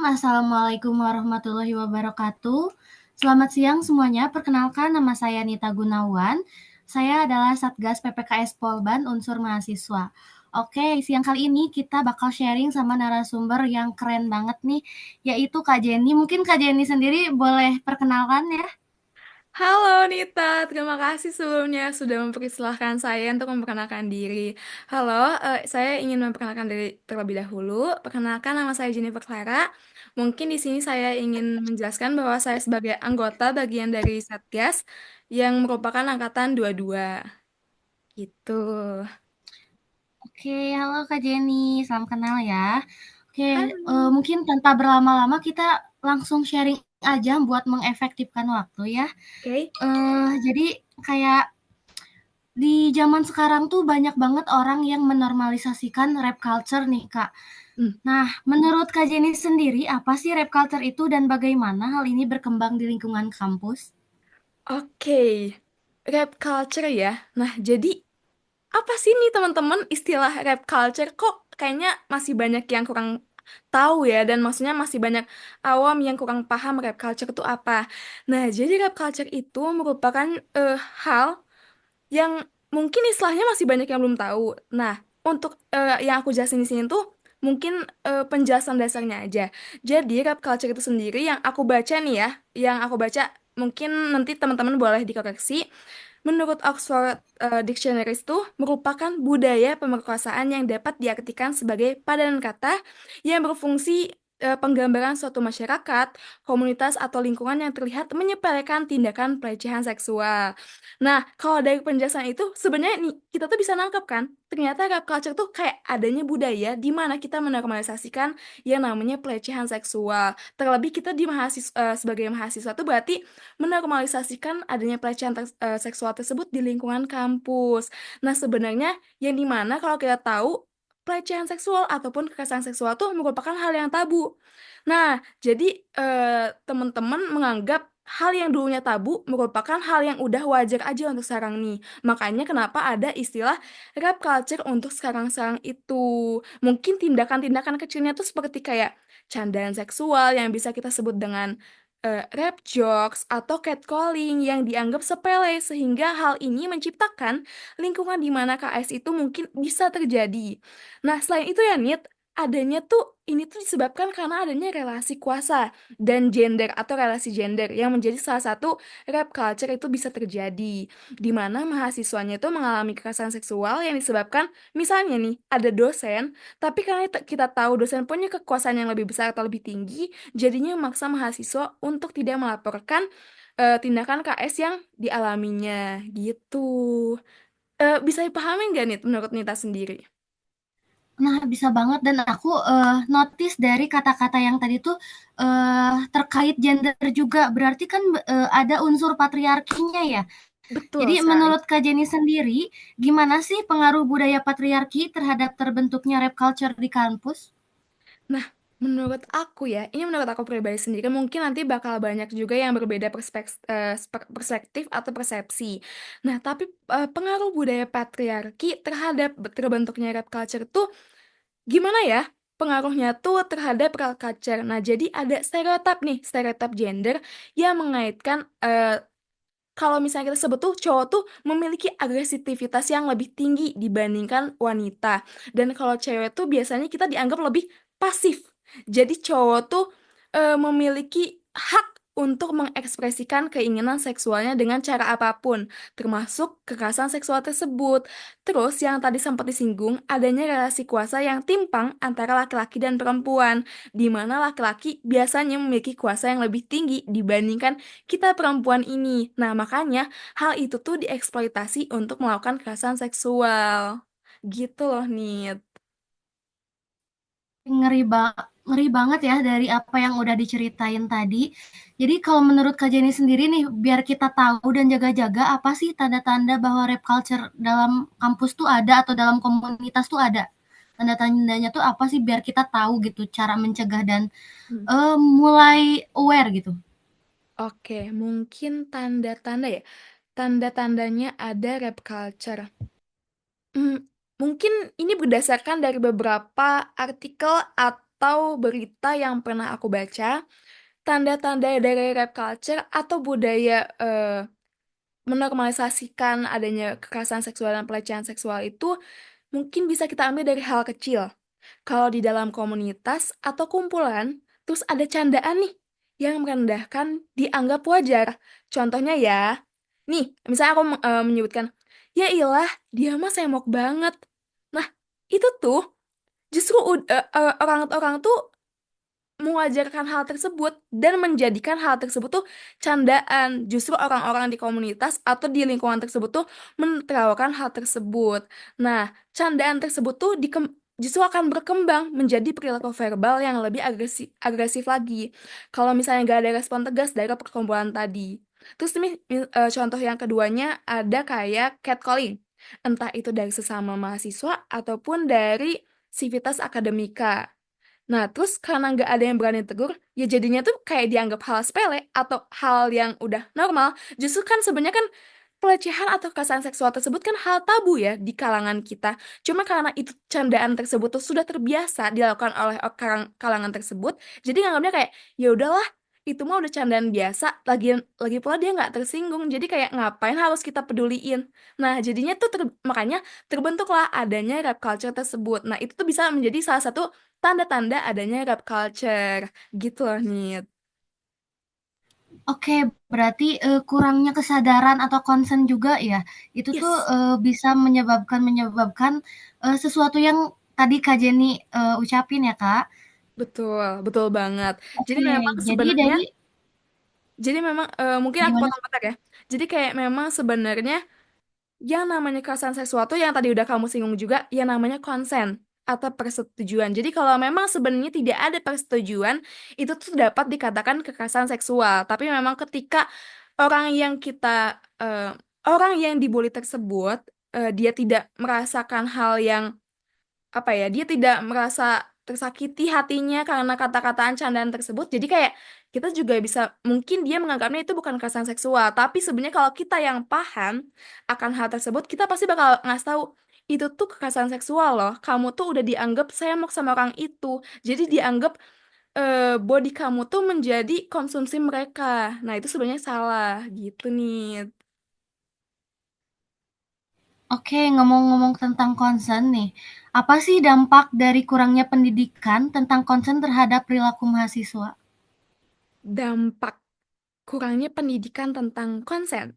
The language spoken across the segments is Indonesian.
Assalamualaikum warahmatullahi wabarakatuh. Selamat siang semuanya, perkenalkan nama saya Nita Gunawan. Saya adalah Satgas PPKS Polban unsur mahasiswa. Oke, siang kali ini kita bakal sharing sama narasumber yang keren banget nih, yaitu Kak Jenny. Mungkin Kak Jenny sendiri boleh perkenalkan ya? Halo Nita, terima kasih sebelumnya sudah mempersilahkan saya untuk memperkenalkan diri. Halo, saya ingin memperkenalkan diri terlebih dahulu. Perkenalkan nama saya Jennifer Clara. Mungkin di sini saya ingin menjelaskan bahwa saya sebagai anggota bagian dari Satgas yang merupakan angkatan 22. Gitu. Oke, halo Kak Jenny, salam kenal ya. Oke, Halo. mungkin tanpa berlama-lama kita langsung sharing aja buat mengefektifkan waktu ya. Oke. Jadi kayak di zaman sekarang tuh banyak banget orang yang menormalisasikan rap culture nih, Kak. Hmm, Nah, menurut Kak Jenny sendiri, apa sih rap culture itu dan bagaimana hal ini berkembang di lingkungan kampus? Oke. Rap culture ya. Nah, jadi apa sih nih teman-teman istilah rap culture kok kayaknya masih banyak yang kurang tahu ya dan maksudnya masih banyak awam yang kurang paham rap culture itu apa. Nah, jadi rap culture itu merupakan eh, hal yang mungkin istilahnya masih banyak yang belum tahu. Nah, untuk yang aku jelasin di sini tuh mungkin penjelasan dasarnya aja. Jadi rap culture itu sendiri yang aku baca nih ya, yang aku baca mungkin nanti teman-teman boleh dikoreksi. Menurut Oxford Dictionaries itu merupakan budaya pemerkosaan yang dapat diartikan sebagai padanan kata yang berfungsi penggambaran suatu masyarakat, komunitas atau lingkungan yang terlihat menyepelekan tindakan pelecehan seksual. Nah, kalau dari penjelasan itu sebenarnya nih kita tuh bisa nangkep kan, ternyata rap culture tuh kayak adanya budaya di mana kita menormalisasikan yang namanya pelecehan seksual. Terlebih kita di sebagai mahasiswa tuh berarti menormalisasikan adanya seksual tersebut di lingkungan kampus. Nah, sebenarnya yang dimana kalau kita tahu pelecehan seksual ataupun kekerasan seksual tuh merupakan hal yang tabu. Nah, jadi teman-teman menganggap hal yang dulunya tabu merupakan hal yang udah wajar aja untuk sekarang nih. Makanya kenapa ada istilah rap culture untuk sekarang-sekarang itu. Mungkin tindakan-tindakan kecilnya tuh seperti kayak candaan seksual yang bisa kita sebut dengan rap jokes atau catcalling yang dianggap sepele sehingga hal ini menciptakan lingkungan di mana KS itu mungkin bisa terjadi. Nah, selain itu ya Nit, adanya tuh ini tuh disebabkan karena adanya relasi kuasa dan gender atau relasi gender yang menjadi salah satu rap culture itu bisa terjadi di mana mahasiswanya itu mengalami kekerasan seksual yang disebabkan misalnya nih ada dosen tapi karena kita tahu dosen punya kekuasaan yang lebih besar atau lebih tinggi jadinya memaksa mahasiswa untuk tidak melaporkan tindakan KS yang dialaminya gitu. Bisa dipahami nggak nih menurut Nita sendiri? Nah, bisa banget dan aku, notice dari kata-kata yang tadi tuh, terkait gender juga. Berarti kan, ada unsur patriarkinya ya? Betul Jadi sekali. menurut Kak Jenny sendiri, gimana sih pengaruh budaya patriarki terhadap terbentuknya rap culture di kampus? Nah, menurut aku ya, ini menurut aku pribadi sendiri, mungkin nanti bakal banyak juga yang berbeda perspektif atau persepsi. Nah, tapi pengaruh budaya patriarki terhadap terbentuknya rap culture tuh gimana ya? Pengaruhnya tuh terhadap rap culture. Nah, jadi ada stereotip nih, stereotip gender yang mengaitkan kalau misalnya kita sebut tuh cowok tuh memiliki agresivitas yang lebih tinggi dibandingkan wanita. Dan kalau cewek tuh biasanya kita dianggap lebih pasif. Jadi cowok tuh memiliki hak untuk mengekspresikan keinginan seksualnya dengan cara apapun, termasuk kekerasan seksual tersebut. Terus yang tadi sempat disinggung, adanya relasi kuasa yang timpang antara laki-laki dan perempuan, di mana laki-laki biasanya memiliki kuasa yang lebih tinggi dibandingkan kita perempuan ini. Nah, makanya hal itu tuh dieksploitasi untuk melakukan kekerasan seksual. Gitu loh, Nit. Ngeri ba ngeri banget ya dari apa yang udah diceritain tadi. Jadi kalau menurut Kak Jenny sendiri nih, biar kita tahu dan jaga-jaga, apa sih tanda-tanda bahwa rap culture dalam kampus tuh ada atau dalam komunitas tuh ada? Tanda-tandanya tuh apa sih biar kita tahu gitu cara mencegah dan, Hmm. mulai aware gitu? Oke, mungkin tanda-tanda ya. Tanda-tandanya ada rap culture. Hmm, mungkin ini berdasarkan dari beberapa artikel atau berita yang pernah aku baca, tanda-tanda dari rape culture atau budaya menormalisasikan adanya kekerasan seksual dan pelecehan seksual itu mungkin bisa kita ambil dari hal kecil. Kalau di dalam komunitas atau kumpulan, terus ada candaan nih yang merendahkan dianggap wajar. Contohnya ya, nih, misalnya aku menyebutkan, ya ilah, dia mah semok banget. Nah, itu tuh justru orang-orang tuh mewajarkan hal tersebut dan menjadikan hal tersebut tuh candaan. Justru orang-orang di komunitas atau di lingkungan tersebut tuh menertawakan hal tersebut. Nah, candaan tersebut tuh justru akan berkembang menjadi perilaku verbal yang lebih agresif, agresif lagi. Kalau misalnya nggak ada respon tegas dari perkumpulan tadi. Terus nih, contoh yang keduanya ada kayak catcalling. Entah itu dari sesama mahasiswa ataupun dari sivitas akademika. Nah, terus karena nggak ada yang berani tegur, ya jadinya tuh kayak dianggap hal sepele atau hal yang udah normal. Justru kan sebenarnya kan pelecehan atau kekerasan seksual tersebut kan hal tabu ya di kalangan kita. Cuma karena itu candaan tersebut tuh sudah terbiasa dilakukan oleh kalangan tersebut, jadi nganggapnya kayak ya udahlah, itu mah udah candaan biasa. Lagi pula dia nggak tersinggung, jadi kayak ngapain harus kita peduliin. Nah, jadinya tuh makanya terbentuklah adanya rap culture tersebut. Nah, itu tuh bisa menjadi salah satu tanda-tanda adanya rap culture gitu loh, Nit. Oke, berarti, kurangnya kesadaran atau concern juga ya, itu tuh, Yes, bisa menyebabkan, sesuatu yang tadi Kak Jenny, ucapin ya, Kak. betul, betul banget. Jadi Oke, memang jadi sebenarnya, dari jadi memang mungkin aku gimana, potong bentar ya. Jadi kayak memang sebenarnya yang namanya kekerasan seksual tuh yang tadi udah kamu singgung juga, yang namanya konsen atau persetujuan. Jadi kalau memang sebenarnya tidak ada persetujuan, itu tuh dapat dikatakan kekerasan seksual. Tapi memang ketika orang yang orang yang dibully tersebut, dia tidak merasakan hal yang apa ya, dia tidak merasa tersakiti hatinya karena kata-kataan candaan tersebut, jadi kayak kita juga bisa, mungkin dia menganggapnya itu bukan kekerasan seksual, tapi sebenarnya kalau kita yang paham akan hal tersebut, kita pasti bakal ngasih tahu itu tuh kekerasan seksual loh, kamu tuh udah dianggap semok sama orang itu, jadi dianggap body kamu tuh menjadi konsumsi mereka. Nah, itu sebenarnya salah gitu nih. oke, ngomong-ngomong tentang concern nih, apa sih dampak dari kurangnya pendidikan tentang concern terhadap perilaku mahasiswa? Dampak kurangnya pendidikan tentang konsen.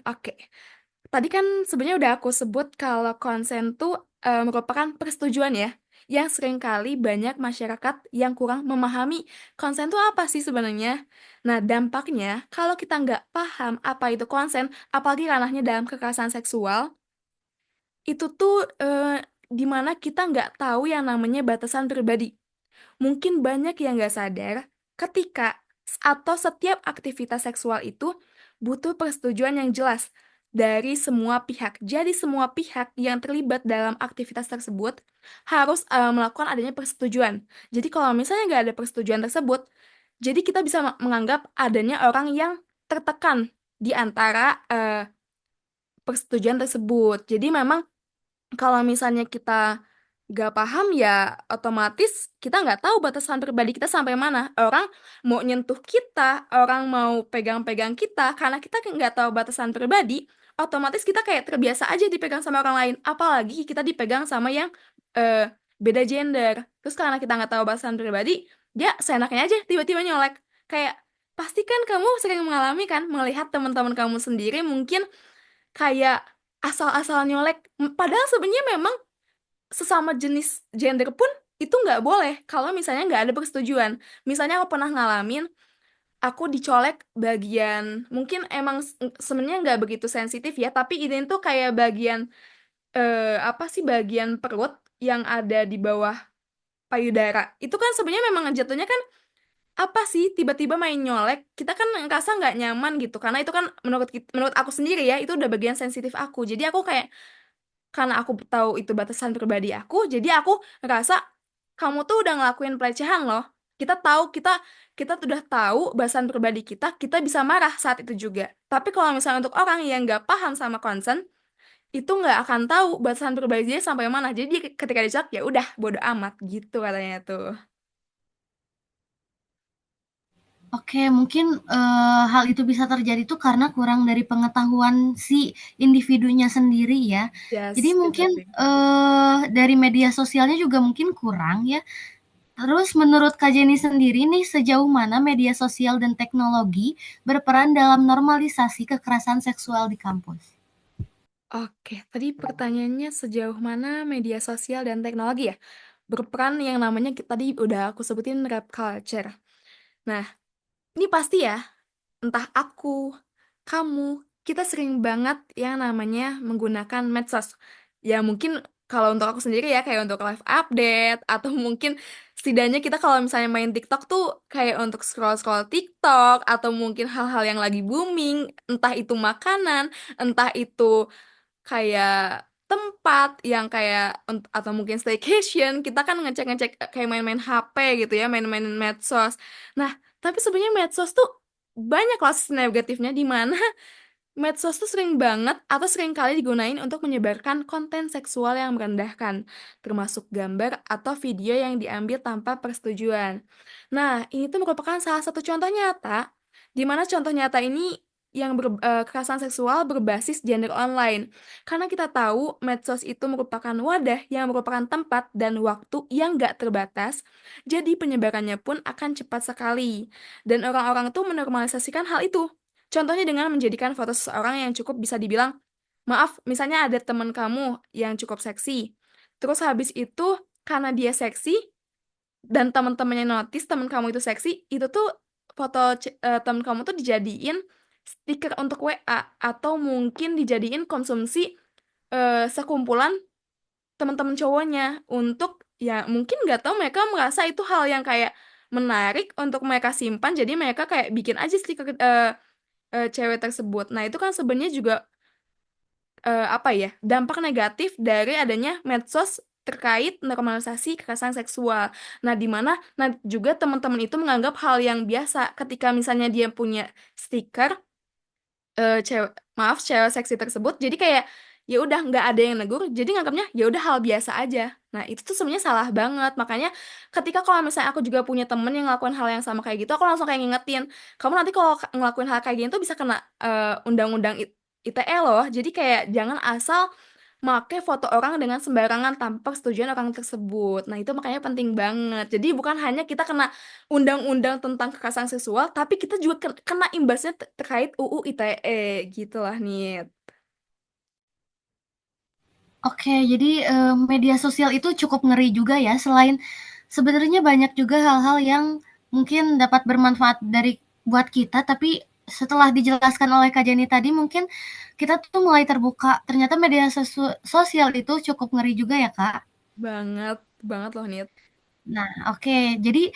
Oke. Tadi kan sebenarnya udah aku sebut kalau konsen tuh merupakan persetujuan ya, yang seringkali banyak masyarakat yang kurang memahami konsen tuh apa sih sebenarnya. Nah, dampaknya kalau kita nggak paham apa itu konsen, apalagi ranahnya dalam kekerasan seksual, itu tuh dimana kita nggak tahu yang namanya batasan pribadi. Mungkin banyak yang nggak sadar ketika atau setiap aktivitas seksual itu butuh persetujuan yang jelas dari semua pihak. Jadi semua pihak yang terlibat dalam aktivitas tersebut harus melakukan adanya persetujuan. Jadi kalau misalnya nggak ada persetujuan tersebut, jadi kita bisa menganggap adanya orang yang tertekan di antara persetujuan tersebut. Jadi memang kalau misalnya kita nggak paham ya otomatis kita nggak tahu batasan pribadi kita sampai mana. Orang mau nyentuh kita, orang mau pegang-pegang kita, karena kita nggak tahu batasan pribadi, otomatis kita kayak terbiasa aja dipegang sama orang lain. Apalagi kita dipegang sama yang eh, beda gender. Terus karena kita nggak tahu batasan pribadi, dia seenaknya aja tiba-tiba nyolek. Kayak pasti kan kamu sering mengalami kan melihat teman-teman kamu sendiri mungkin kayak asal-asal nyolek. Padahal sebenarnya memang sesama jenis gender pun itu nggak boleh kalau misalnya nggak ada persetujuan. Misalnya aku pernah ngalamin, aku dicolek bagian, mungkin emang sebenarnya nggak begitu sensitif ya, tapi ini tuh kayak bagian apa sih, bagian perut yang ada di bawah payudara. Itu kan sebenarnya memang jatuhnya kan apa sih, tiba-tiba main nyolek, kita kan ngerasa nggak nyaman gitu, karena itu kan menurut aku sendiri ya, itu udah bagian sensitif aku. Jadi aku kayak karena aku tahu itu batasan pribadi aku, jadi aku ngerasa kamu tuh udah ngelakuin pelecehan loh. Kita tahu, kita tuh udah tahu batasan pribadi kita bisa marah saat itu juga. Tapi kalau misalnya untuk orang yang nggak paham sama concern, itu nggak akan tahu batasan pribadi dia sampai mana. Jadi ketika dicap ya udah bodo amat gitu katanya tuh. Oke, mungkin hal itu bisa terjadi tuh karena kurang dari pengetahuan si individunya sendiri ya. Jadi Yes, mungkin exactly. dari media sosialnya juga mungkin kurang ya. Terus menurut Kak Jenny sendiri nih, sejauh mana media sosial dan teknologi berperan dalam normalisasi kekerasan seksual di kampus? Oke, tadi pertanyaannya sejauh mana media sosial dan teknologi ya berperan yang namanya tadi udah aku sebutin rap culture. Nah, ini pasti ya, entah aku, kamu, kita sering banget yang namanya menggunakan medsos. Ya mungkin kalau untuk aku sendiri ya kayak untuk live update atau mungkin setidaknya kita kalau misalnya main TikTok tuh kayak untuk scroll-scroll TikTok atau mungkin hal-hal yang lagi booming, entah itu makanan, entah itu kayak tempat yang kayak atau mungkin staycation, kita kan ngecek-ngecek kayak main-main HP gitu ya, main-main medsos. Nah, tapi sebenarnya medsos tuh banyak loh sisi negatifnya di mana medsos tuh sering banget atau sering kali digunain untuk menyebarkan konten seksual yang merendahkan, termasuk gambar atau video yang diambil tanpa persetujuan. Nah, ini tuh merupakan salah satu contoh nyata, di mana contoh nyata ini yang kekerasan seksual berbasis gender online. Karena kita tahu medsos itu merupakan wadah yang merupakan tempat dan waktu yang gak terbatas, jadi penyebarannya pun akan cepat sekali. Dan orang-orang tuh menormalisasikan hal itu. Contohnya dengan menjadikan foto seseorang yang cukup bisa dibilang, maaf, misalnya ada teman kamu yang cukup seksi. Terus habis itu, karena dia seksi, dan teman-temannya notice teman kamu itu seksi, itu tuh foto teman kamu tuh dijadiin stiker untuk WA, atau mungkin dijadiin konsumsi sekumpulan teman-teman cowoknya untuk ya mungkin nggak tahu mereka merasa itu hal yang kayak menarik untuk mereka simpan, jadi mereka kayak bikin aja stiker cewek tersebut. Nah, itu kan sebenarnya juga apa ya, dampak negatif dari adanya medsos terkait normalisasi kekerasan seksual. Nah, di mana nah juga teman-teman itu menganggap hal yang biasa ketika misalnya dia punya stiker cewek cewek seksi tersebut, jadi kayak ya udah nggak ada yang negur, jadi nganggapnya ya udah hal biasa aja. Nah, itu tuh sebenarnya salah banget. Makanya ketika kalau misalnya aku juga punya temen yang ngelakuin hal yang sama kayak gitu, aku langsung kayak ngingetin, kamu nanti kalau ngelakuin hal kayak gini tuh bisa kena undang-undang ITE loh. Jadi kayak jangan asal make foto orang dengan sembarangan tanpa persetujuan orang tersebut. Nah, itu makanya penting banget. Jadi bukan hanya kita kena undang-undang tentang kekerasan seksual, tapi kita juga kena imbasnya terkait UU ITE gitu lah nih. Oke, jadi media sosial itu cukup ngeri juga ya. Selain sebenarnya banyak juga hal-hal yang mungkin dapat bermanfaat dari buat kita, tapi setelah dijelaskan oleh Kak Jenny tadi, mungkin kita tuh mulai terbuka. Ternyata media sosial itu cukup ngeri juga ya, Kak. Banget, banget loh Nit. Nah, oke. Jadi,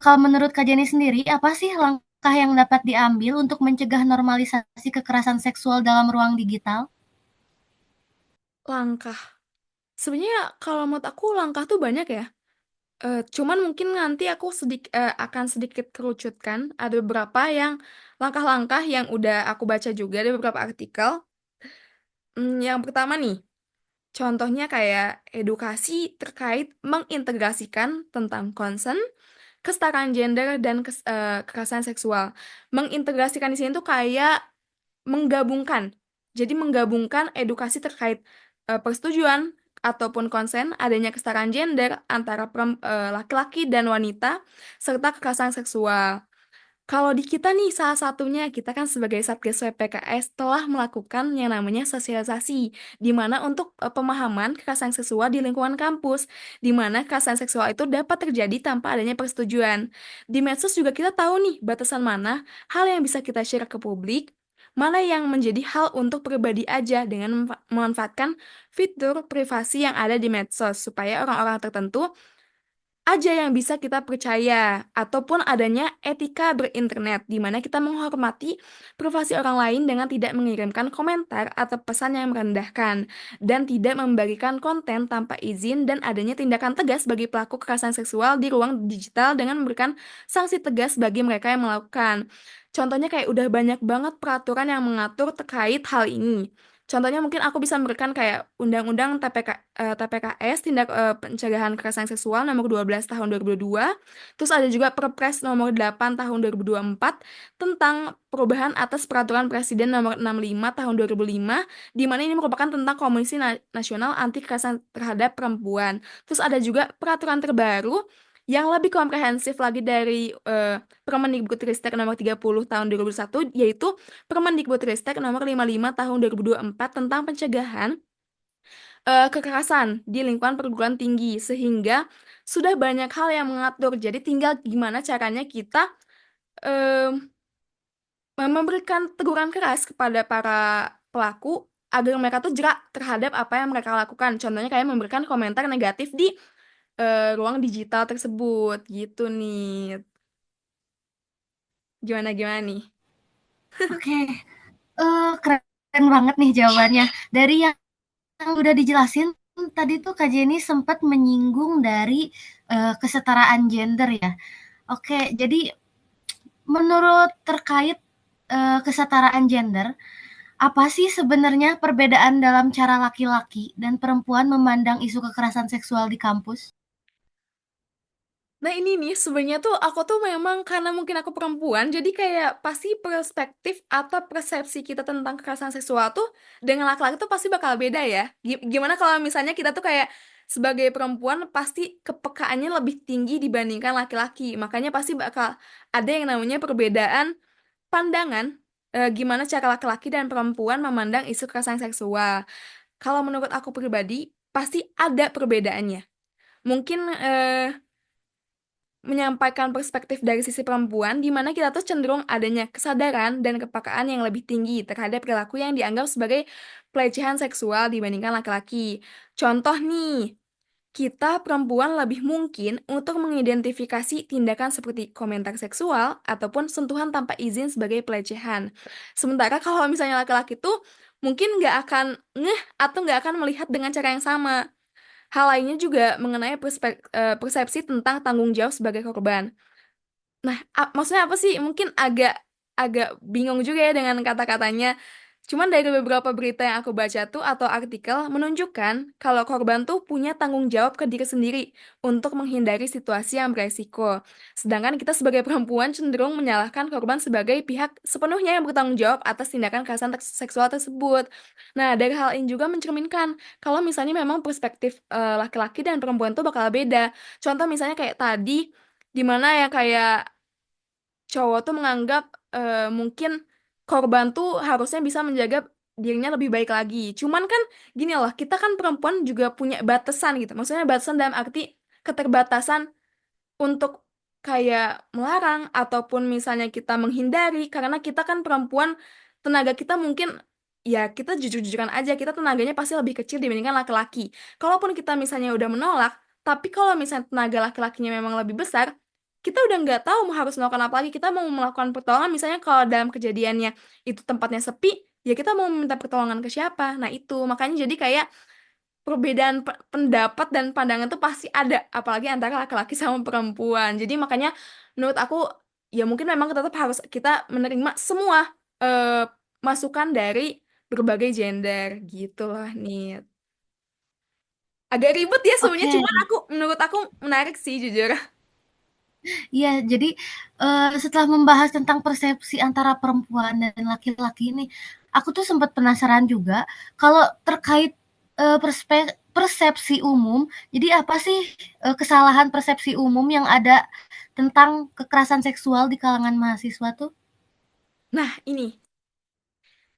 kalau menurut Kak Jenny sendiri, apa sih langkah yang dapat diambil untuk mencegah normalisasi kekerasan seksual dalam ruang digital? Langkah. Sebenarnya kalau menurut aku langkah tuh banyak ya. Cuman mungkin nanti aku akan sedikit kerucutkan. Ada beberapa yang langkah-langkah yang udah aku baca juga dari beberapa artikel. Yang pertama nih, contohnya kayak edukasi terkait mengintegrasikan tentang consent, kesetaraan gender, dan kekerasan seksual. Mengintegrasikan di sini tuh kayak menggabungkan. Jadi menggabungkan edukasi terkait persetujuan ataupun konsen adanya kesetaraan gender antara laki-laki dan wanita serta kekerasan seksual. Kalau di kita nih, salah satunya kita kan sebagai Satgas PPKS telah melakukan yang namanya sosialisasi, di mana untuk pemahaman kekerasan seksual di lingkungan kampus, di mana kekerasan seksual itu dapat terjadi tanpa adanya persetujuan. Di medsos juga kita tahu nih batasan mana hal yang bisa kita share ke publik, mana yang menjadi hal untuk pribadi aja dengan memanfaatkan fitur privasi yang ada di medsos, supaya orang-orang tertentu aja yang bisa kita percaya, ataupun adanya etika berinternet di mana kita menghormati privasi orang lain dengan tidak mengirimkan komentar atau pesan yang merendahkan dan tidak membagikan konten tanpa izin, dan adanya tindakan tegas bagi pelaku kekerasan seksual di ruang digital dengan memberikan sanksi tegas bagi mereka yang melakukan. Contohnya kayak udah banyak banget peraturan yang mengatur terkait hal ini. Contohnya mungkin aku bisa memberikan kayak Undang-Undang TPKS, Tindak Pencegahan Kekerasan Seksual nomor 12 tahun 2022. Terus ada juga Perpres nomor 8 tahun 2024 tentang perubahan atas Peraturan Presiden nomor 65 tahun 2005, di mana ini merupakan tentang Komisi Nasional Anti Kekerasan Terhadap Perempuan. Terus ada juga peraturan terbaru yang lebih komprehensif lagi dari Permendikbudristek nomor 30 tahun 2001, yaitu Permendikbudristek nomor 55 tahun 2024 tentang pencegahan kekerasan di lingkungan perguruan tinggi, sehingga sudah banyak hal yang mengatur. Jadi tinggal gimana caranya kita em, memberikan teguran keras kepada para pelaku agar mereka tuh jerak terhadap apa yang mereka lakukan. Contohnya kayak memberikan komentar negatif di ruang digital tersebut, gitu nih. Gimana nih? Oke, keren banget nih jawabannya. Dari yang udah dijelasin tadi tuh Kak Jenny sempat menyinggung dari kesetaraan gender ya. Oke, jadi menurut terkait kesetaraan gender, apa sih sebenarnya perbedaan dalam cara laki-laki dan perempuan memandang isu kekerasan seksual di kampus? Nah ini nih sebenarnya tuh aku tuh memang karena mungkin aku perempuan jadi kayak pasti perspektif atau persepsi kita tentang kekerasan seksual tuh dengan laki-laki tuh pasti bakal beda ya. Gimana kalau misalnya kita tuh kayak sebagai perempuan pasti kepekaannya lebih tinggi dibandingkan laki-laki. Makanya pasti bakal ada yang namanya perbedaan pandangan gimana cara laki-laki dan perempuan memandang isu kekerasan seksual. Kalau menurut aku pribadi pasti ada perbedaannya. Mungkin menyampaikan perspektif dari sisi perempuan, di mana kita tuh cenderung adanya kesadaran dan kepekaan yang lebih tinggi terhadap perilaku yang dianggap sebagai pelecehan seksual dibandingkan laki-laki. Contoh nih, kita perempuan lebih mungkin untuk mengidentifikasi tindakan seperti komentar seksual ataupun sentuhan tanpa izin sebagai pelecehan. Sementara kalau misalnya laki-laki tuh mungkin nggak akan ngeh atau nggak akan melihat dengan cara yang sama. Hal lainnya juga mengenai persepsi tentang tanggung jawab sebagai korban. Nah, maksudnya apa sih? Mungkin agak agak bingung juga ya dengan kata-katanya. Cuman dari beberapa berita yang aku baca tuh atau artikel menunjukkan kalau korban tuh punya tanggung jawab ke diri sendiri untuk menghindari situasi yang beresiko. Sedangkan kita sebagai perempuan cenderung menyalahkan korban sebagai pihak sepenuhnya yang bertanggung jawab atas tindakan kekerasan seksual tersebut. Nah, dari hal ini juga mencerminkan kalau misalnya memang perspektif laki-laki dan perempuan tuh bakal beda. Contoh misalnya kayak tadi, di mana ya kayak cowok tuh menganggap mungkin korban tuh harusnya bisa menjaga dirinya lebih baik lagi. Cuman kan gini loh, kita kan perempuan juga punya batasan gitu. Maksudnya batasan dalam arti keterbatasan untuk kayak melarang ataupun misalnya kita menghindari karena kita kan perempuan, tenaga kita mungkin ya kita jujur-jujuran aja kita tenaganya pasti lebih kecil dibandingkan laki-laki. Kalaupun kita misalnya udah menolak, tapi kalau misalnya tenaga laki-lakinya memang lebih besar, kita udah nggak tahu mau harus melakukan apa lagi. Kita mau melakukan pertolongan misalnya kalau dalam kejadiannya itu tempatnya sepi, ya kita mau meminta pertolongan ke siapa? Nah itu makanya jadi kayak perbedaan pendapat dan pandangan tuh pasti ada, apalagi antara laki-laki sama perempuan. Jadi makanya menurut aku ya mungkin memang tetap harus kita menerima semua eh, masukan dari berbagai gender gitu lah nih. Agak ribet ya sebenarnya, Oke, cuman menurut aku menarik sih jujur. iya jadi setelah membahas tentang persepsi antara perempuan dan laki-laki ini, aku tuh sempat penasaran juga kalau terkait persepsi umum. Jadi apa sih kesalahan persepsi umum yang ada tentang kekerasan seksual di kalangan mahasiswa tuh? Nah, ini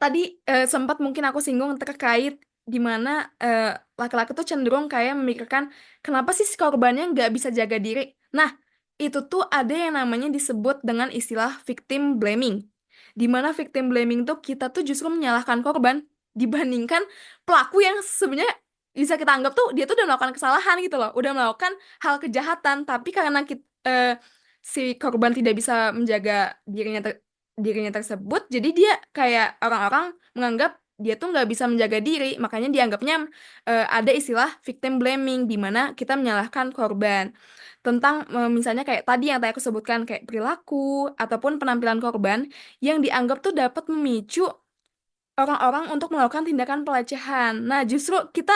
tadi sempat mungkin aku singgung terkait di mana eh, laki-laki tuh cenderung kayak memikirkan kenapa sih si korbannya nggak bisa jaga diri. Nah, itu tuh ada yang namanya disebut dengan istilah victim blaming. Di mana victim blaming tuh kita tuh justru menyalahkan korban dibandingkan pelaku yang sebenarnya bisa kita anggap tuh dia tuh udah melakukan kesalahan gitu loh, udah melakukan hal kejahatan, tapi karena si korban tidak bisa menjaga dirinya tersebut, jadi dia kayak orang-orang menganggap dia tuh nggak bisa menjaga diri, makanya dianggapnya ada istilah victim blaming di mana kita menyalahkan korban tentang misalnya kayak tadi yang tadi aku sebutkan kayak perilaku ataupun penampilan korban yang dianggap tuh dapat memicu orang-orang untuk melakukan tindakan pelecehan. Nah, justru kita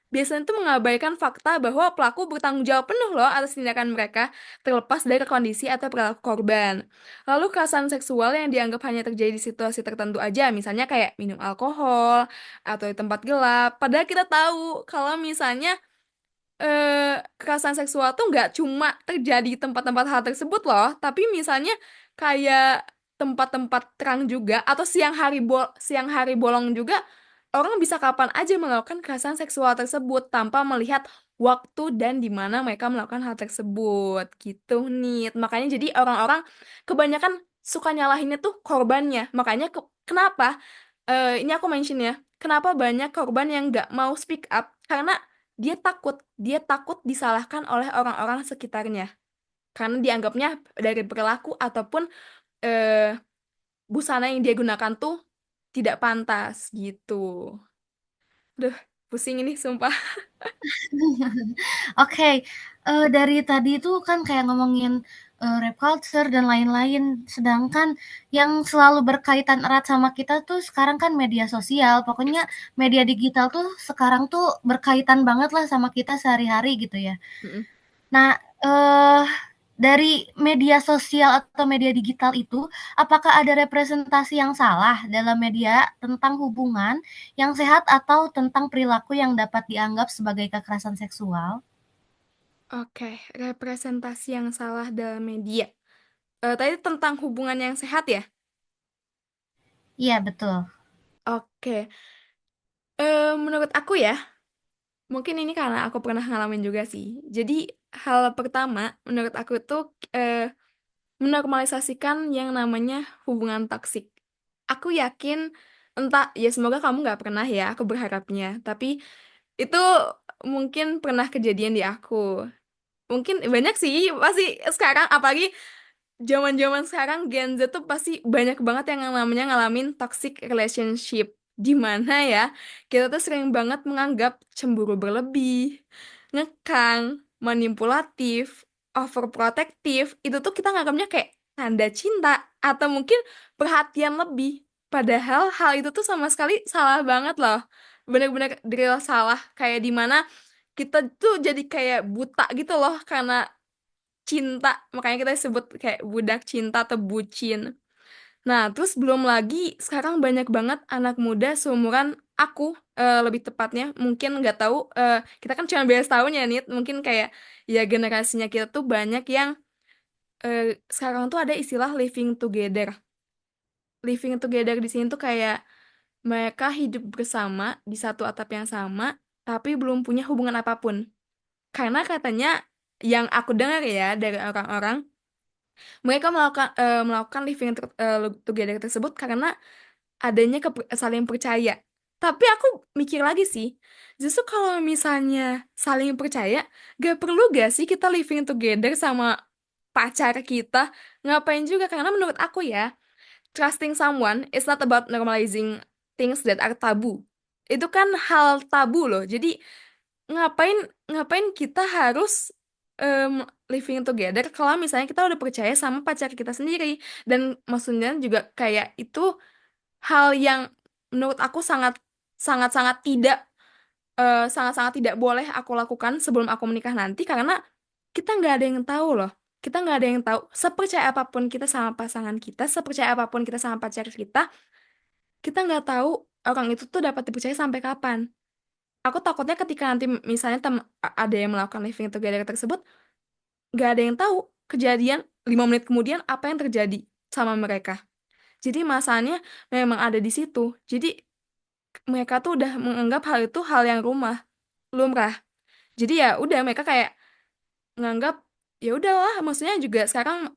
biasanya tuh mengabaikan fakta bahwa pelaku bertanggung jawab penuh loh atas tindakan mereka, terlepas dari kondisi atau perilaku korban. Lalu kekerasan seksual yang dianggap hanya terjadi di situasi tertentu aja, misalnya kayak minum alkohol atau di tempat gelap. Padahal kita tahu kalau misalnya kekerasan seksual tuh nggak cuma terjadi di tempat-tempat hal tersebut loh, tapi misalnya kayak tempat-tempat terang juga atau siang hari bolong juga orang bisa kapan aja melakukan kekerasan seksual tersebut tanpa melihat waktu dan di mana mereka melakukan hal tersebut gitu nih. Makanya jadi orang-orang kebanyakan suka nyalahinnya tuh korbannya. Makanya kenapa ini aku mention ya, kenapa banyak korban yang nggak mau speak up karena dia takut disalahkan oleh orang-orang sekitarnya. Karena dianggapnya dari perilaku ataupun eh, busana yang dia gunakan tuh tidak pantas gitu. Duh, pusing ini sumpah. Oke, dari tadi itu kan kayak ngomongin, rap culture dan lain-lain, sedangkan yang selalu berkaitan erat sama kita tuh sekarang kan media sosial, pokoknya media digital tuh sekarang tuh berkaitan banget lah sama kita sehari-hari gitu ya. Mm-mm. Nah, eee, dari media sosial atau media digital itu, apakah ada representasi yang salah dalam media tentang hubungan yang sehat atau tentang perilaku yang dapat dianggap sebagai kekerasan seksual? Oke, representasi yang salah dalam media. Tadi tentang hubungan yang sehat ya? Iya, betul. Oke, menurut aku ya, mungkin ini karena aku pernah ngalamin juga sih. Jadi hal pertama menurut aku tuh menormalisasikan yang namanya hubungan toksik. Aku yakin, entah, ya semoga kamu nggak pernah ya, aku berharapnya. Tapi itu mungkin pernah kejadian di aku. Mungkin banyak sih, pasti sekarang, apalagi zaman-zaman sekarang Gen Z tuh pasti banyak banget yang namanya ngalamin toxic relationship. Di mana ya, kita tuh sering banget menganggap cemburu berlebih, ngekang, manipulatif, overprotective, itu tuh kita nganggapnya kayak tanda cinta atau mungkin perhatian lebih. Padahal hal itu tuh sama sekali salah banget loh. Bener-bener real salah. Kayak di mana kita tuh jadi kayak buta gitu loh karena cinta, makanya kita sebut kayak budak cinta atau bucin. Nah, terus belum lagi sekarang banyak banget anak muda seumuran aku, lebih tepatnya mungkin nggak tahu, kita kan cuma beda tahun ya Nit, mungkin kayak ya generasinya kita tuh banyak yang eh, sekarang tuh ada istilah living together. Living together di sini tuh kayak mereka hidup bersama di satu atap yang sama tapi belum punya hubungan apapun. Karena katanya yang aku dengar ya dari orang-orang, mereka melakukan together tersebut karena adanya saling percaya. Tapi aku mikir lagi sih, justru kalau misalnya saling percaya, gak perlu gak sih kita living together sama pacar kita? Ngapain juga? Karena menurut aku ya, trusting someone is not about normalizing things that are taboo. Itu kan hal tabu loh. Jadi ngapain ngapain kita harus em, living together kalau misalnya kita udah percaya sama pacar kita sendiri, dan maksudnya juga kayak itu hal yang menurut aku sangat sangat sangat sangat tidak boleh aku lakukan sebelum aku menikah nanti, karena kita nggak ada yang tahu loh, kita nggak ada yang tahu sepercaya apapun kita sama pasangan kita, sepercaya apapun kita sama pacar kita nggak tahu orang itu tuh dapat dipercaya sampai kapan. Aku takutnya ketika nanti misalnya ada yang melakukan living together tersebut, nggak ada yang tahu kejadian 5 menit kemudian apa yang terjadi sama mereka. Jadi masalahnya memang ada di situ. Jadi mereka tuh udah menganggap hal itu hal yang lumrah. Jadi ya udah mereka kayak nganggap ya udahlah. Maksudnya juga sekarang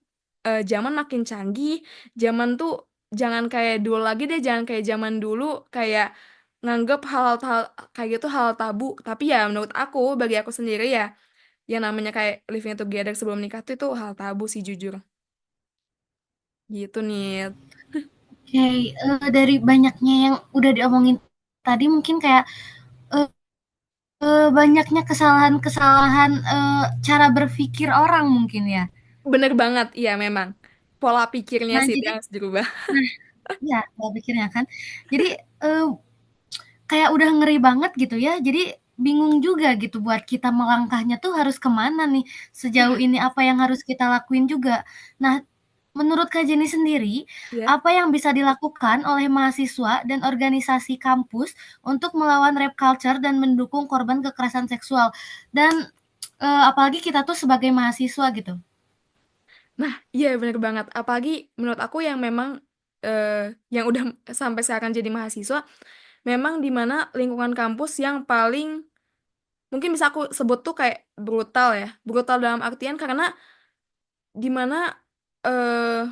zaman makin canggih, zaman tuh jangan kayak dulu lagi deh, jangan kayak zaman dulu kayak nganggap hal-hal kayak gitu hal tabu. Tapi ya menurut aku, bagi aku sendiri ya, yang namanya kayak living together sebelum nikah tuh itu hal tabu sih jujur. Gitu nih. Oke, dari banyaknya yang udah diomongin tadi mungkin kayak, eee banyaknya kesalahan-kesalahan, cara berpikir orang mungkin ya. Bener banget, iya memang. Pola pikirnya Nah sih itu jadi yang harus dirubah. Iya, pola pikirnya kan. Jadi, eee, kayak udah ngeri banget gitu ya, jadi bingung juga gitu buat kita melangkahnya tuh harus ke mana nih, sejauh Iya, ini apa yang harus kita lakuin juga. Nah, menurut Kak Jenny sendiri, ya. apa yang bisa dilakukan oleh mahasiswa dan organisasi kampus untuk melawan rape culture dan mendukung korban kekerasan seksual? Dan, apalagi kita tuh sebagai mahasiswa gitu. Nah, iya bener banget. Apalagi menurut aku yang memang eh, yang udah sampai sekarang jadi mahasiswa, memang di mana lingkungan kampus yang paling mungkin bisa aku sebut tuh kayak brutal ya. Brutal dalam artian karena di mana eh,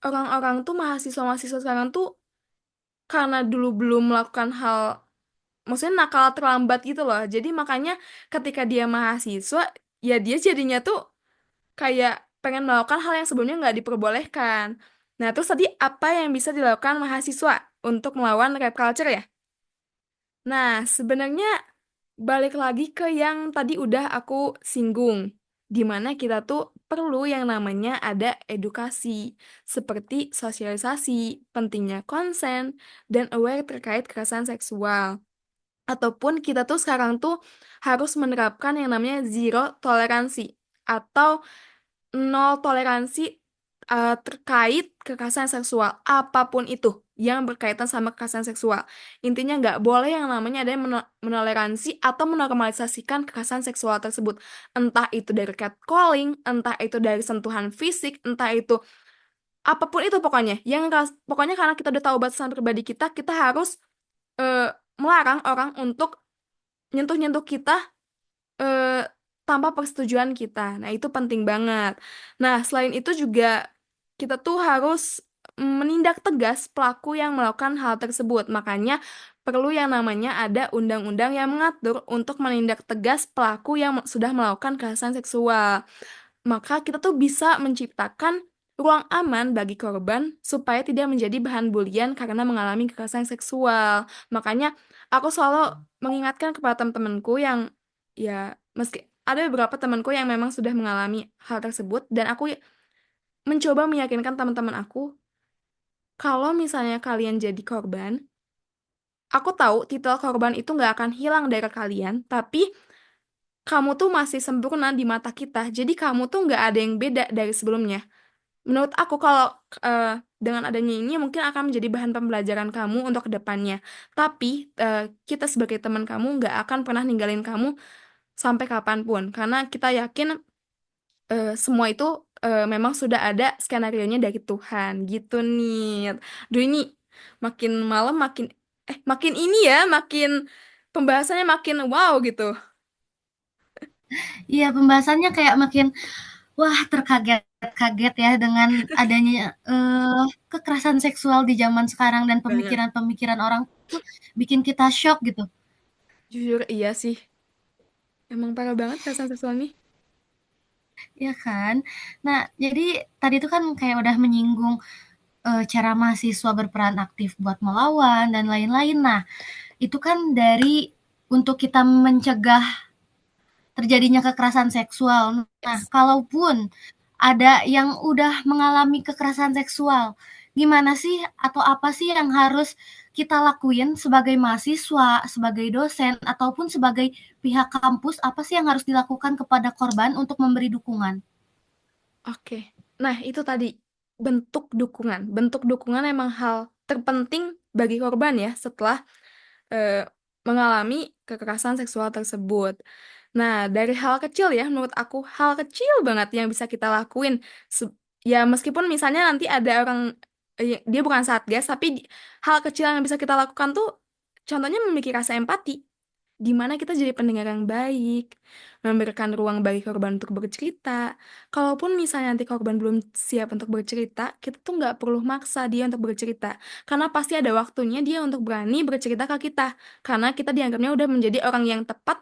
orang-orang tuh mahasiswa-mahasiswa sekarang tuh karena dulu belum melakukan hal, maksudnya nakal terlambat gitu loh. Jadi makanya ketika dia mahasiswa, ya dia jadinya tuh kayak pengen melakukan hal yang sebelumnya nggak diperbolehkan. Nah, terus tadi apa yang bisa dilakukan mahasiswa untuk melawan rape culture ya? Nah, sebenarnya balik lagi ke yang tadi udah aku singgung, di mana kita tuh perlu yang namanya ada edukasi, seperti sosialisasi, pentingnya konsen, dan aware terkait kekerasan seksual. Ataupun kita tuh sekarang tuh harus menerapkan yang namanya zero toleransi atau nol toleransi terkait kekerasan seksual apapun itu yang berkaitan sama kekerasan seksual. Intinya nggak boleh yang namanya ada yang menoleransi atau menormalisasikan kekerasan seksual tersebut. Entah itu dari catcalling, entah itu dari sentuhan fisik, entah itu apapun itu pokoknya. Pokoknya karena kita udah tahu batasan pribadi kita, kita harus eh, melarang orang untuk nyentuh-nyentuh kita eh, tanpa persetujuan kita. Nah, itu penting banget. Nah, selain itu juga kita tuh harus menindak tegas pelaku yang melakukan hal tersebut. Makanya perlu yang namanya ada undang-undang yang mengatur untuk menindak tegas pelaku yang sudah melakukan kekerasan seksual. Maka kita tuh bisa menciptakan ruang aman bagi korban supaya tidak menjadi bahan bulian karena mengalami kekerasan seksual. Makanya aku selalu mengingatkan kepada teman-temanku yang ya meski ada beberapa temanku yang memang sudah mengalami hal tersebut dan aku mencoba meyakinkan teman-teman aku kalau misalnya kalian jadi korban, aku tahu titel korban itu nggak akan hilang dari kalian, tapi kamu tuh masih sempurna di mata kita. Jadi kamu tuh nggak ada yang beda dari sebelumnya. Menurut aku kalau eh, dengan adanya ini mungkin akan menjadi bahan pembelajaran kamu untuk kedepannya. Tapi kita sebagai teman kamu nggak akan pernah ninggalin kamu sampai kapanpun. Karena kita yakin semua itu memang sudah ada skenario-nya dari Tuhan gitu nih. Duh ini makin malam makin ini ya makin pembahasannya makin wow gitu. Iya, pembahasannya kayak makin, wah terkaget-kaget ya dengan adanya, kekerasan seksual di zaman sekarang dan Banget. pemikiran-pemikiran orang tuh bikin kita syok gitu, Jujur iya sih. Emang parah banget kekerasan seksual nih. ya kan? Nah, jadi tadi itu kan kayak udah menyinggung, cara mahasiswa berperan aktif buat melawan dan lain-lain. Nah, itu kan dari untuk kita mencegah terjadinya kekerasan seksual. Nah, Yes. kalaupun ada yang udah mengalami kekerasan seksual, gimana sih atau apa sih yang harus kita lakuin sebagai mahasiswa, sebagai dosen, ataupun sebagai pihak kampus, apa sih yang harus dilakukan kepada korban untuk memberi dukungan? Oke. Nah, itu tadi bentuk dukungan. Bentuk dukungan emang hal terpenting bagi korban ya setelah eh, mengalami kekerasan seksual tersebut. Nah, dari hal kecil ya, menurut aku hal kecil banget yang bisa kita lakuin. Ya, meskipun misalnya nanti ada orang dia bukan satgas, tapi hal kecil yang bisa kita lakukan tuh contohnya memiliki rasa empati di mana kita jadi pendengar yang baik, memberikan ruang bagi korban untuk bercerita. Kalaupun misalnya nanti korban belum siap untuk bercerita, kita tuh nggak perlu maksa dia untuk bercerita. Karena pasti ada waktunya dia untuk berani bercerita ke kita. Karena kita dianggapnya udah menjadi orang yang tepat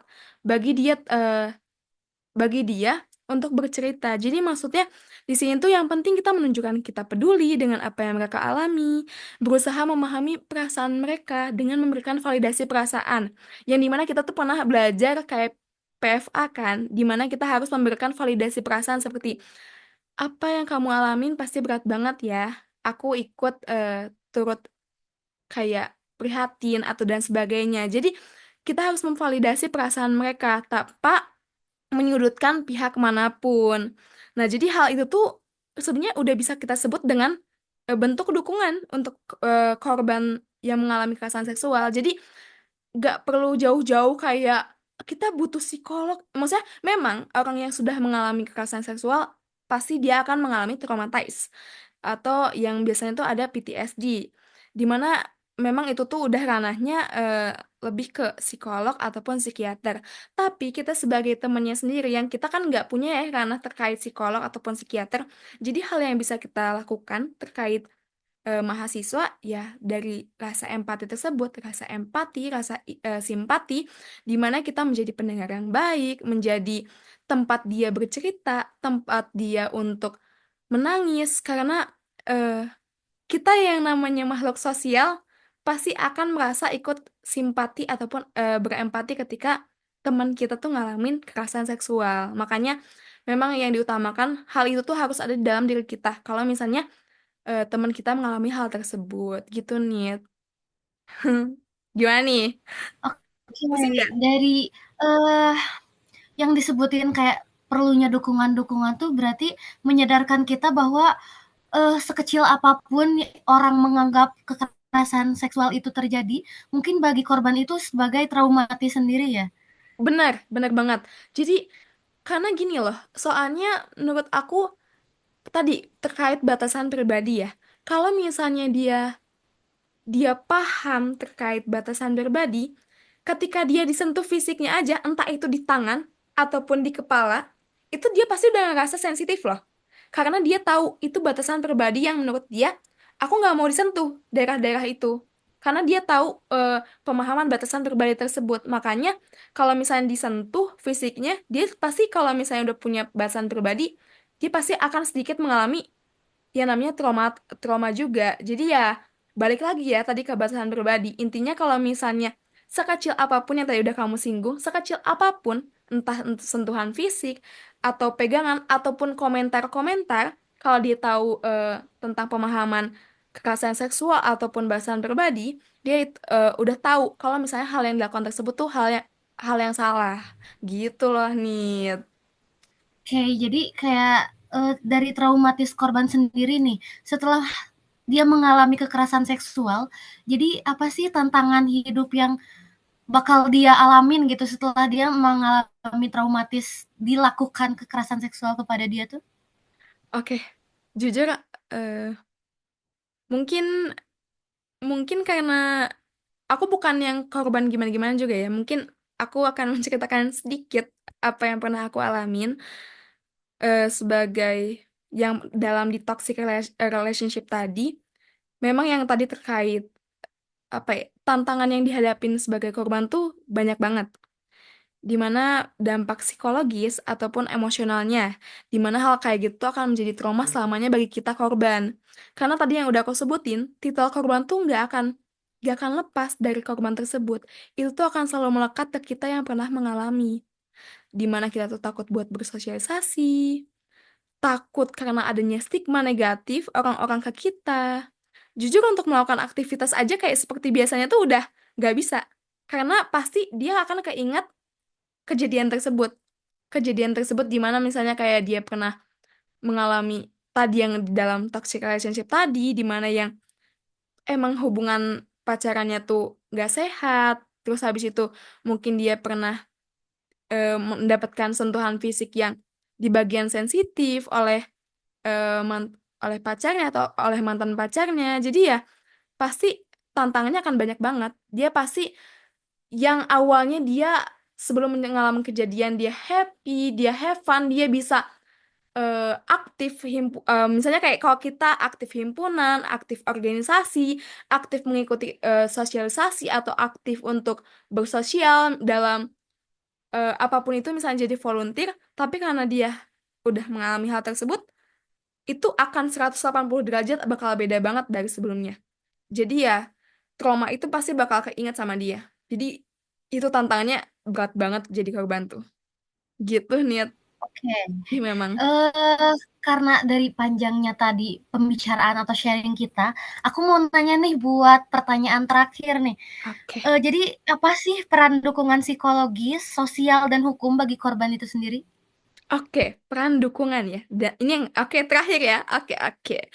bagi dia untuk bercerita. Jadi maksudnya di sini tuh yang penting kita menunjukkan kita peduli dengan apa yang mereka alami, berusaha memahami perasaan mereka dengan memberikan validasi perasaan. Yang dimana kita tuh pernah belajar kayak PFA kan, dimana kita harus memberikan validasi perasaan seperti apa yang kamu alamin pasti berat banget ya. aku ikut turut kayak prihatin atau dan sebagainya. Jadi kita harus memvalidasi perasaan mereka tanpa menyudutkan pihak manapun. Nah, jadi hal itu tuh sebenarnya udah bisa kita sebut dengan bentuk dukungan untuk korban yang mengalami kekerasan seksual. Jadi nggak perlu jauh-jauh kayak kita butuh psikolog. Maksudnya memang orang yang sudah mengalami kekerasan seksual pasti dia akan mengalami traumatis atau yang biasanya tuh ada PTSD, di mana memang itu tuh udah ranahnya lebih ke psikolog ataupun psikiater. Tapi kita sebagai temennya sendiri yang kita kan nggak punya ya ranah terkait psikolog ataupun psikiater. Jadi hal yang bisa kita lakukan terkait mahasiswa ya dari rasa empati tersebut, rasa empati, rasa simpati, di mana kita menjadi pendengar yang baik, menjadi tempat dia bercerita, tempat dia untuk menangis, karena eh, kita yang namanya makhluk sosial pasti akan merasa ikut simpati ataupun berempati ketika teman kita tuh ngalamin kekerasan seksual. Makanya memang yang diutamakan hal itu tuh harus ada di dalam diri kita. Kalau misalnya teman kita mengalami hal tersebut gitu nih. Gimana nih? Oke, Pusing nggak? dari eh, yang disebutin kayak perlunya dukungan-dukungan tuh berarti menyadarkan kita bahwa sekecil apapun orang menganggap kekerasan seksual itu terjadi, mungkin bagi korban itu sebagai traumatis sendiri ya. Benar, benar banget. Jadi karena gini loh, soalnya menurut aku tadi terkait batasan pribadi ya. Kalau misalnya dia dia paham terkait batasan pribadi, ketika dia disentuh fisiknya aja, entah itu di tangan ataupun di kepala, itu dia pasti udah ngerasa sensitif loh. Karena dia tahu itu batasan pribadi yang menurut dia, aku nggak mau disentuh daerah-daerah itu. Karena dia tahu pemahaman batasan pribadi tersebut. Makanya kalau misalnya disentuh fisiknya, dia pasti kalau misalnya udah punya batasan pribadi, dia pasti akan sedikit mengalami ya namanya trauma trauma juga. Jadi ya balik lagi ya tadi ke batasan pribadi. Intinya kalau misalnya sekecil apapun yang tadi udah kamu singgung, sekecil apapun, entah sentuhan fisik atau pegangan ataupun komentar-komentar, kalau dia tahu tentang pemahaman kekerasan seksual ataupun batasan pribadi, dia udah tahu kalau misalnya hal yang dilakukan tersebut tuh hal yang salah. Gitu loh nih. Oke, jadi kayak dari traumatis korban sendiri nih, setelah dia mengalami kekerasan seksual, jadi apa sih tantangan hidup yang bakal dia alamin gitu setelah dia mengalami traumatis dilakukan kekerasan seksual kepada dia tuh? Oke, jujur eh, mungkin mungkin karena aku bukan yang korban gimana-gimana juga ya. Mungkin aku akan menceritakan sedikit apa yang pernah aku alamin sebagai yang dalam di toxic relationship tadi. Memang yang tadi terkait apa ya, tantangan yang dihadapin sebagai korban tuh banyak banget. Di mana dampak psikologis ataupun emosionalnya, di mana hal kayak gitu akan menjadi trauma selamanya bagi kita korban. Karena tadi yang udah aku sebutin, titel korban tuh nggak akan lepas dari korban tersebut. Itu tuh akan selalu melekat ke kita yang pernah mengalami. Di mana kita tuh takut buat bersosialisasi, takut karena adanya stigma negatif orang-orang ke kita. Jujur untuk melakukan aktivitas aja kayak seperti biasanya tuh udah nggak bisa. Karena pasti dia akan keingat kejadian tersebut. Kejadian tersebut di mana misalnya kayak dia pernah mengalami tadi yang di dalam toxic relationship tadi, di mana yang emang hubungan pacarannya tuh gak sehat, terus habis itu mungkin dia pernah mendapatkan sentuhan fisik yang di bagian sensitif oleh oleh pacarnya atau oleh mantan pacarnya. Jadi ya pasti tantangannya akan banyak banget. Dia pasti yang awalnya dia sebelum mengalami kejadian dia happy, dia have fun, dia bisa aktif misalnya kayak kalau kita aktif himpunan, aktif organisasi, aktif mengikuti sosialisasi atau aktif untuk bersosial dalam apapun itu misalnya jadi volunteer, tapi karena dia udah mengalami hal tersebut, itu akan 180 derajat bakal beda banget dari sebelumnya. Jadi ya trauma itu pasti bakal keinget sama dia. Jadi itu tantangannya berat banget jadi korban tuh. Gitu niat. Oke. Ih memang. karena dari panjangnya tadi pembicaraan atau sharing kita, aku mau nanya nih buat pertanyaan terakhir nih. Oke. Jadi apa sih peran dukungan psikologis, sosial, dan hukum bagi korban itu sendiri? Oke, peran dukungan ya. Dan ini yang oke terakhir ya. Oke, oke.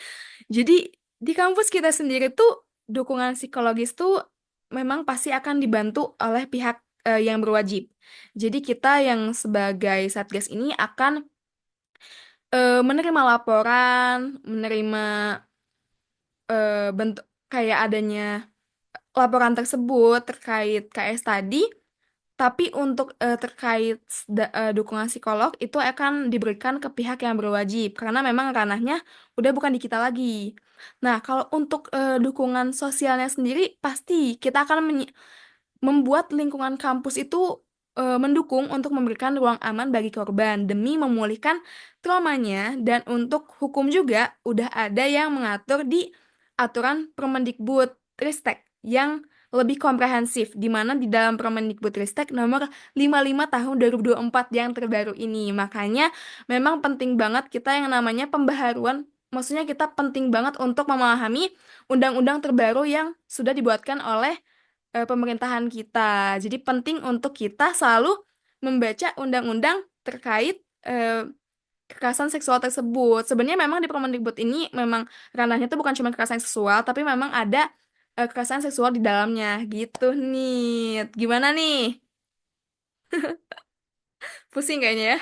Jadi di kampus kita sendiri tuh dukungan psikologis tuh memang pasti akan dibantu oleh pihak yang berwajib. Jadi kita yang sebagai Satgas ini akan menerima laporan, menerima bentuk kayak adanya laporan tersebut terkait KS tadi. Tapi untuk terkait dukungan psikolog itu akan diberikan ke pihak yang berwajib karena memang ranahnya udah bukan di kita lagi. Nah, kalau untuk dukungan sosialnya sendiri pasti kita akan membuat lingkungan kampus itu mendukung untuk memberikan ruang aman bagi korban demi memulihkan traumanya dan untuk hukum juga udah ada yang mengatur di aturan Permendikbud-Ristek yang lebih komprehensif di mana di dalam Permendikbud-Ristek nomor 55 tahun 2024 yang terbaru ini. Makanya memang penting banget kita yang namanya pembaharuan. Maksudnya kita penting banget untuk memahami undang-undang terbaru yang sudah dibuatkan oleh pemerintahan kita. Jadi penting untuk kita selalu membaca undang-undang terkait kekerasan seksual tersebut. Sebenarnya memang di Permendikbud ini memang ranahnya itu bukan cuma kekerasan seksual, tapi memang ada kekerasan seksual di dalamnya gitu nih. Gimana nih? Pusing kayaknya ya?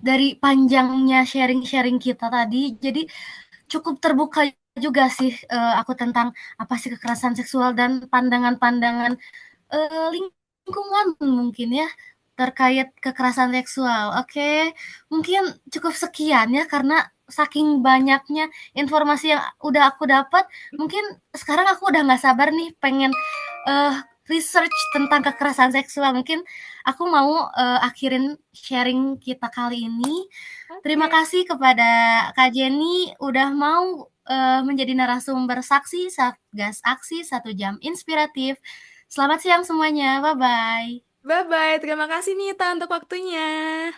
Dari panjangnya sharing-sharing kita tadi, jadi cukup terbuka juga sih, aku tentang apa sih kekerasan seksual dan pandangan-pandangan, lingkungan mungkin ya, terkait kekerasan seksual. Oke, mungkin cukup sekian ya, karena saking banyaknya informasi yang udah aku dapat, mungkin sekarang aku udah nggak sabar nih pengen, eee, research tentang kekerasan seksual. Mungkin aku mau, akhirin sharing kita kali ini. Terima Oke. kasih kepada Kak Jenny udah mau, menjadi narasumber saksi Satgas Aksi 1 Jam Inspiratif. Selamat siang semuanya, bye-bye. Bye-bye. Terima kasih Nita untuk waktunya.